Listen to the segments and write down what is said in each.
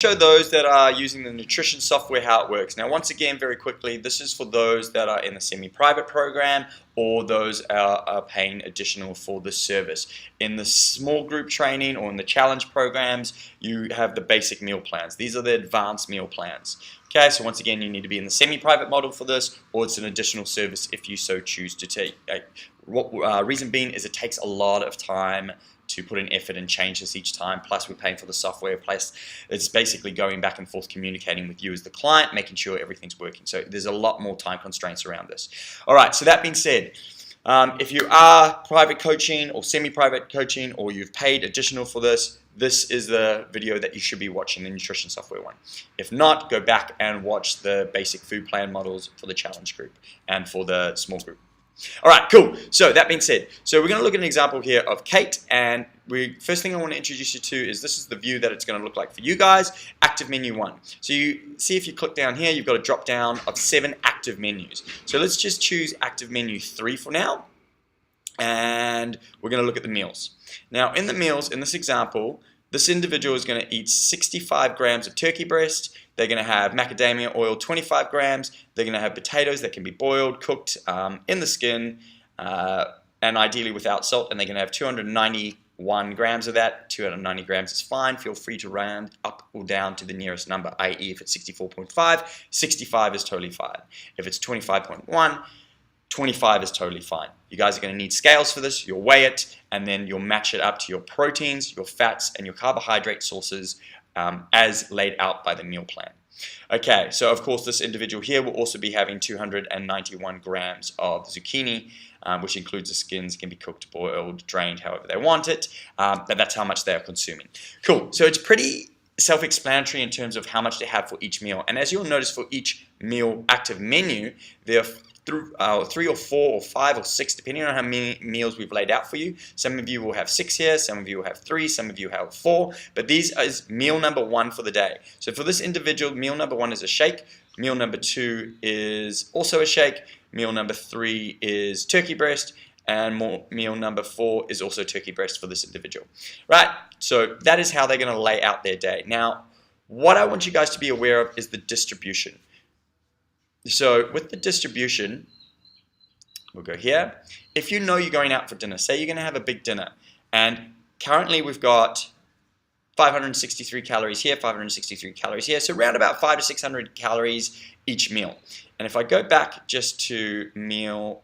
Show those that are using the nutrition software how it works. Now, once again, very quickly, this is for those that are in the semi-private program or those are paying additional for the service. In the small group training or in the challenge programs, you have the basic meal plans. These are the advanced meal plans. Okay, so once again, you need to be in the semi-private model for this, or it's an additional service if you so choose to take. Reason being is it takes a lot of time to put in effort and change this each time, plus we're paying for the software, plus it's basically going back and forth communicating with you as the client, making sure everything's working. So there's a lot more time constraints around this. All right, so that being said, if you are private coaching or semi-private coaching or you've paid additional for this, this is the video that you should be watching, the nutrition software one. If not, go back and watch the basic food plan models for the challenge group and for the small group. All right, cool. So that being said, so we're going to look at an example here of Kate, and first thing I want to introduce you to is this is the view that it's going to look like for you guys, active menu 1. So you see if you click down here, you've got a drop down of 7 active menus. So let's just choose active menu 3 for now, and we're going to look at the meals. Now in the meals, in this example, this individual is going to eat 65 grams of turkey breast. They're going to have macadamia oil, 25 grams. They're going to have potatoes that can be boiled, cooked in the skin, and ideally without salt. And they're going to have 291 grams of that. 290 grams is fine. Feel free to round up or down to the nearest number, i.e. if it's 64.5, 65 is totally fine. If it's 25.1, 25 is totally fine. You guys are going to need scales for this. You'll weigh it, and then you'll match it up to your proteins, your fats, and your carbohydrate sources as laid out by the meal plan. Okay, so of course this individual here will also be having 291 grams of zucchini, which includes the skins, can be cooked, boiled, drained, however they want it, but that's how much they are consuming. Cool, so it's pretty self-explanatory in terms of how much they have for each meal, and as you'll notice for each meal active menu, there are 3 or 4 or 5 or 6, depending on how many meals we've laid out for you. Some of you will have 6 here, some of you will have 3, some of you have 4, but these is meal number 1 for the day. So for this individual, meal number 1 is a shake, meal number 2 is also a shake, meal number 3 is turkey breast, and meal number 4 is also turkey breast for this individual. Right, so that is how they're going to lay out their day. Now, what I want you guys to be aware of is the distribution. So with the distribution, we'll go here. If you know you're going out for dinner, say you're going to have a big dinner, and currently we've got 563 calories here, 563 calories here, so around about 500 to 600 calories each meal. And if I go back just to meal,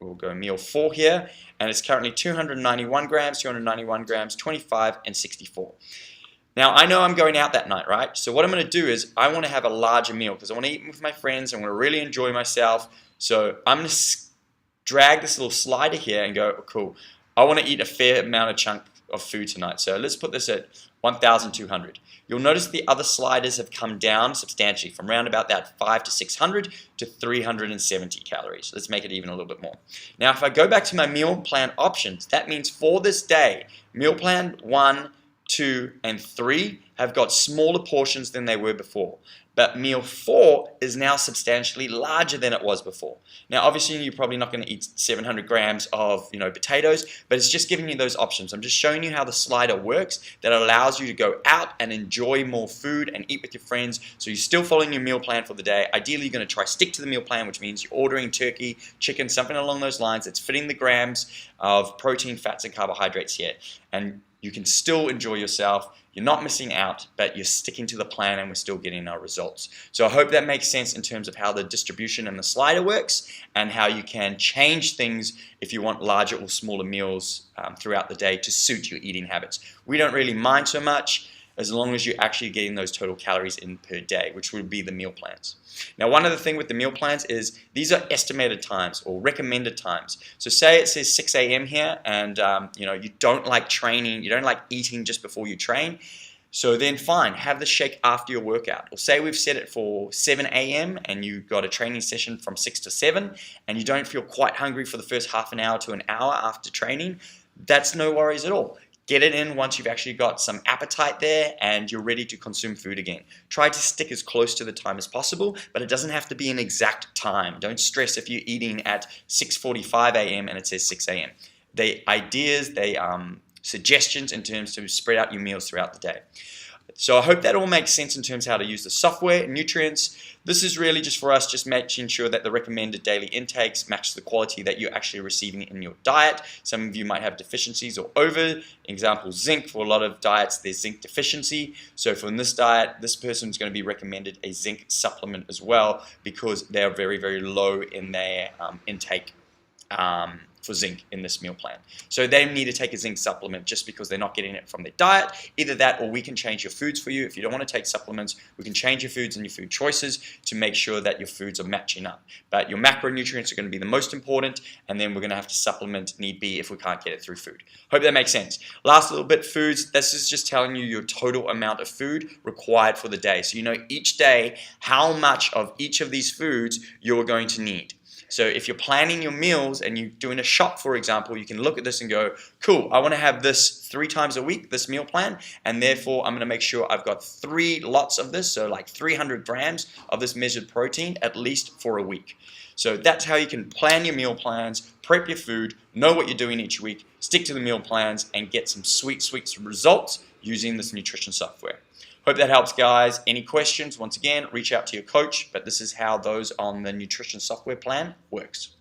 we'll go meal 4 here, and it's currently 291 grams, 25, and 64. Now, I know I'm going out that night, right? So what I'm going to do is I want to have a larger meal because I want to eat with my friends. I want to really enjoy myself. So I'm going to drag this little slider here and go, oh, cool. I want to eat a fair amount of chunk of food tonight. So let's put this at 1,200. You'll notice the other sliders have come down substantially from around about that 500 to 600 to 370 calories. Let's make it even a little bit more. Now, if I go back to my meal plan options, that means for this day, meal plan 1, 2, and 3 have got smaller portions than they were before. But meal 4 is now substantially larger than it was before. Now, obviously, you're probably not going to eat 700 grams of potatoes, but it's just giving you those options. I'm just showing you how the slider works that allows you to go out and enjoy more food and eat with your friends. So you're still following your meal plan for the day. Ideally, you're going to try stick to the meal plan, which means you're ordering turkey, chicken, something along those lines that's fitting the grams of protein, fats, and carbohydrates here. And you can still enjoy yourself. You're not missing out, but you're sticking to the plan and we're still getting our results. So I hope that makes sense in terms of how the distribution and the slider works and how you can change things if you want larger or smaller meals throughout the day to suit your eating habits. We don't really mind so much as long as you're actually getting those total calories in per day, which would be the meal plans. Now, one other thing with the meal plans is these are estimated times or recommended times. So say it says 6 a.m. here and you don't like training, you don't like eating just before you train, so then fine, have the shake after your workout. Or say we've set it for 7 a.m. and you've got a training session from 6 to 7 and you don't feel quite hungry for the first half an hour to an hour after training, that's no worries at all. Get it in once you've actually got some appetite there and you're ready to consume food again. Try to stick as close to the time as possible, but it doesn't have to be an exact time. Don't stress if you're eating at 6:45 a.m. and it says 6 a.m. They ideas, suggestions in terms to spread out your meals throughout the day. So I hope that all makes sense in terms of how to use the software and nutrients. This is really just for us, just making sure that the recommended daily intakes match the quality that you're actually receiving in your diet. Some of you might have deficiencies or over. Example, zinc. For a lot of diets, there's zinc deficiency. So for this diet, this person is going to be recommended a zinc supplement as well, because they are very, very low in their intake for zinc in this meal plan. So they need to take a zinc supplement just because they're not getting it from their diet. Either that, or we can change your foods for you. If you don't want to take supplements, we can change your foods and your food choices to make sure that your foods are matching up. But your macronutrients are going to be the most important, and then we're going to have to supplement need be if we can't get it through food. Hope that makes sense. Last little bit, foods. This is just telling you your total amount of food required for the day. So you know each day how much of each of these foods you're going to need. So if you're planning your meals and you're doing a shop, for example, you can look at this and go, cool, I want to have this 3 times a week, this meal plan, and therefore I'm going to make sure I've got 3 lots of this, so like 300 grams of this measured protein at least for a week. So that's how you can plan your meal plans, prep your food, know what you're doing each week, stick to the meal plans, and get some sweet, sweet results using this nutrition software. Hope that helps, guys. Any questions, once again, reach out to your coach, but this is how those on the nutrition software plan works.